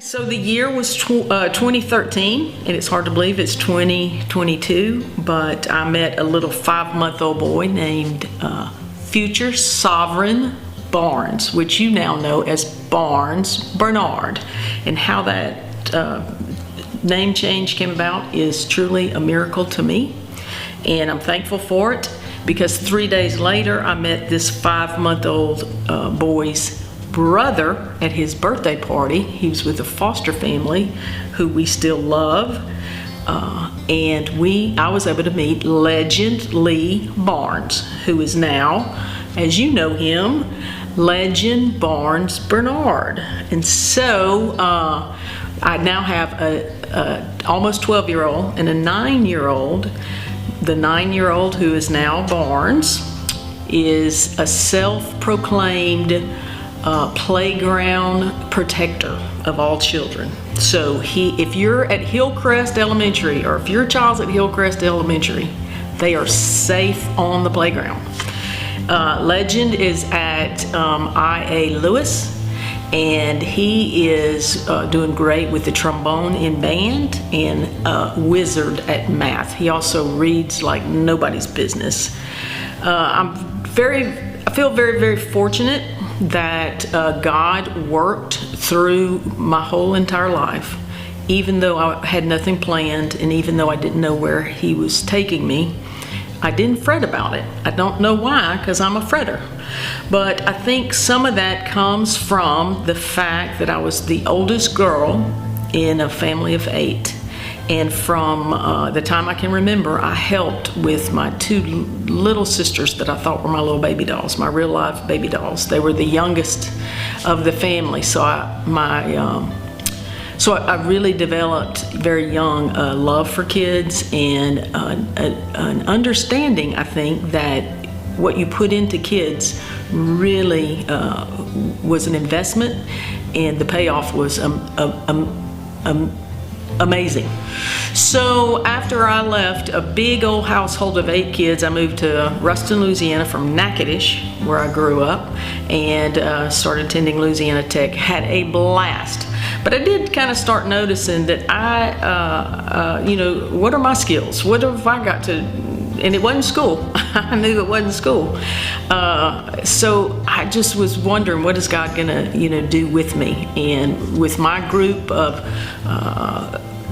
So the year was 2013, and it's hard to believe it's 2022, but I met a little 5-month-old boy named Future Sovereign Barnes, which you now know as Barnes Bernard. And how that name change came about is truly a miracle to me, and I'm thankful for it, because 3 days later I met this 5-month-old boy's brother at his birthday party. He was with a foster family who we still love, and I was able to meet Legend Lee Barnes, who is now, as you know him, Legend Barnes Bernard. And so I now have a almost 12-year-old and a 9-year-old. The 9-year-old, who is now Barnes, is a self-proclaimed playground protector of all children. So if you're at Hillcrest Elementary, or if your child's at Hillcrest Elementary, they are safe on the playground. Legend is at IA Lewis, and he is doing great with the trombone in band, and a wizard at math. He also reads like nobody's business. I feel very, very fortunate that God worked through my whole entire life, even though I had nothing planned, and even though I didn't know where He was taking me. I didn't fret about it. I don't know why, because I'm a fretter. But I think some of that comes from the fact that I was the oldest girl in a family of 8. And from the time I can remember, I helped with my 2 little sisters that I thought were my little baby dolls, my real life baby dolls. They were the youngest of the family, so I really developed very young a love for kids, and an understanding, I think, that what you put into kids really was an investment, and the payoff was amazing. So after I left a big old household of 8 kids, I moved to Ruston, Louisiana from Natchitoches, where I grew up, and started attending Louisiana Tech. Had a blast. But I did kind of start noticing that what are my skills? What have I got to, and it wasn't school. I knew it wasn't school. So I just was wondering, what is God gonna, do with me? And with my group of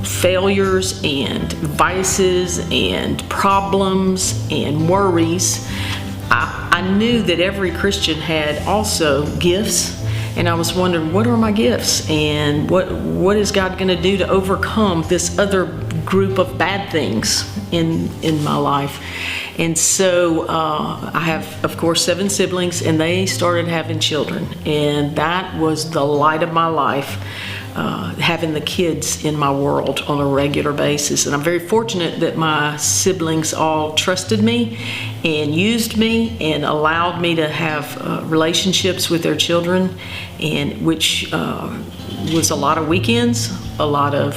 failures and vices and problems and worries, I knew that every Christian had also gifts. And I was wondering, what are my gifts, and what is God going to do to overcome this other group of bad things in my life? And so I have, of course, 7 siblings, and they started having children, and that was the light of my life, having the kids in my world on a regular basis. And I'm very fortunate that my siblings all trusted me and used me and allowed me to have relationships with their children, and which was a lot of weekends, a lot of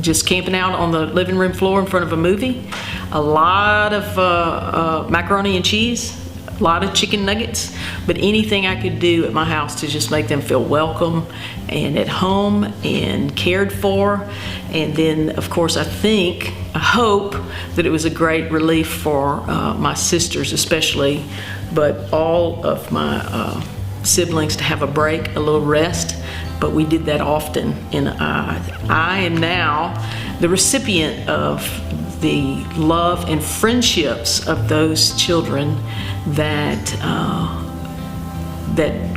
just camping out on the living room floor in front of a movie, a lot of macaroni and cheese, a lot of chicken nuggets, but anything I could do at my house to just make them feel welcome and at home and cared for. And then, of course, I hope that it was a great relief for my sisters especially, but all of my siblings, to have a break, a little rest. But we did that often, and I am now the recipient of the love and friendships of those children that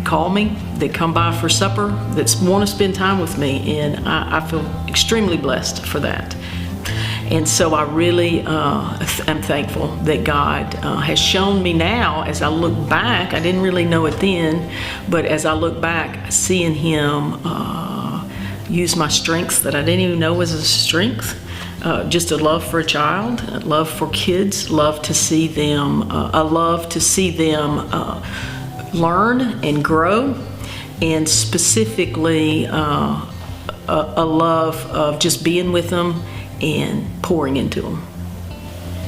call me, that come by for supper, that want to spend time with me, and I feel extremely blessed for that. And so I really am thankful that God has shown me now, as I look back. I didn't really know it then, but as I look back, seeing Him use my strengths that I didn't even know was a strength, just a love for a child, a love for kids, love to see them, learn and grow, and specifically a love of just being with them and pouring into them.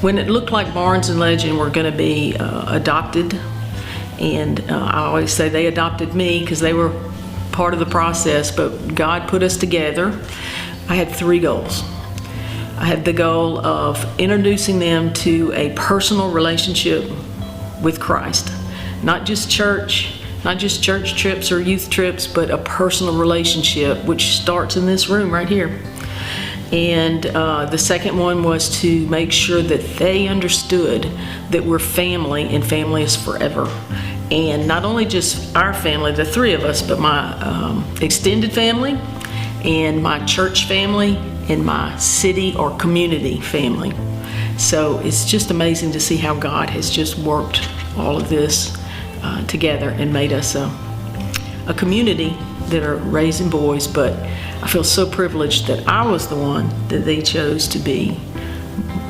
When it looked like Barnes and Legend were going to be adopted, and I always say they adopted me because they were part of the process, but God put us together. I had 3 goals. I had the goal of introducing them to a personal relationship with Christ. Not just church trips or youth trips, but a personal relationship, which starts in this room right here. And the second one was to make sure that they understood that we're family, and family is forever. And not only just our family, the 3 of us, but my extended family and my church family and my city or community family. So it's just amazing to see how God has just worked all of this together and made us a community that are raising boys. But I feel so privileged that I was the one that they chose to be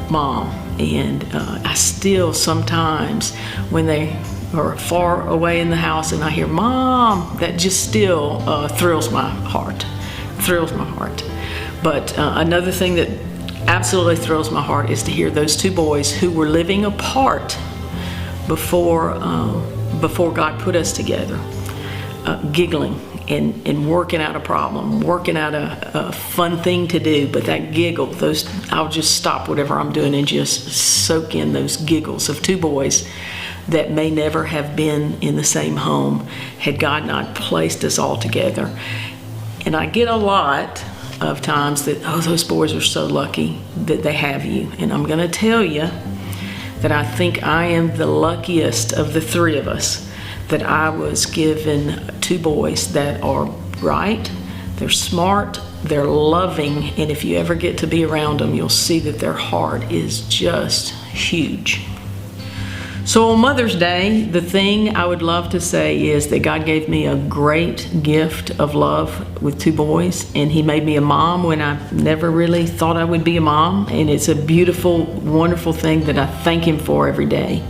mom. And I still sometimes, when they are far away in the house and I hear mom, that just still thrills my heart. But another thing that absolutely thrills my heart is to hear those 2 boys who were living apart before God put us together, giggling and working out a problem, working out a fun thing to do. But that giggle, I'll just stop whatever I'm doing and just soak in those giggles of 2 boys that may never have been in the same home had God not placed us all together. And I get a lot of times that, oh, those boys are so lucky that they have you. And I'm going to tell you that I think I am the luckiest of the 3 of us, that I was given 2 boys that are bright, they're smart, they're loving, and if you ever get to be around them, you'll see that their heart is just huge. So on Mother's Day, the thing I would love to say is that God gave me a great gift of love with 2 boys, and He made me a mom when I never really thought I would be a mom, and it's a beautiful, wonderful thing that I thank Him for every day.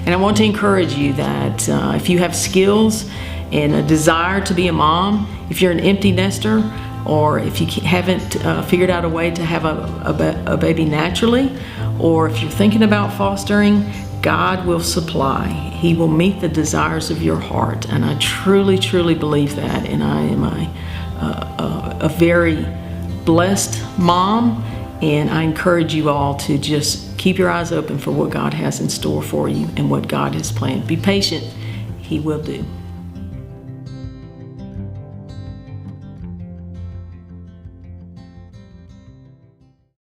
And I want to encourage you that if you have skills and a desire to be a mom, if you're an empty nester, or if you haven't figured out a way to have a baby naturally, or if you're thinking about fostering, God will supply. He will meet the desires of your heart. And I truly, truly believe that. And I am a very blessed mom. And I encourage you all to just keep your eyes open for what God has in store for you and what God has planned. Be patient. He will do.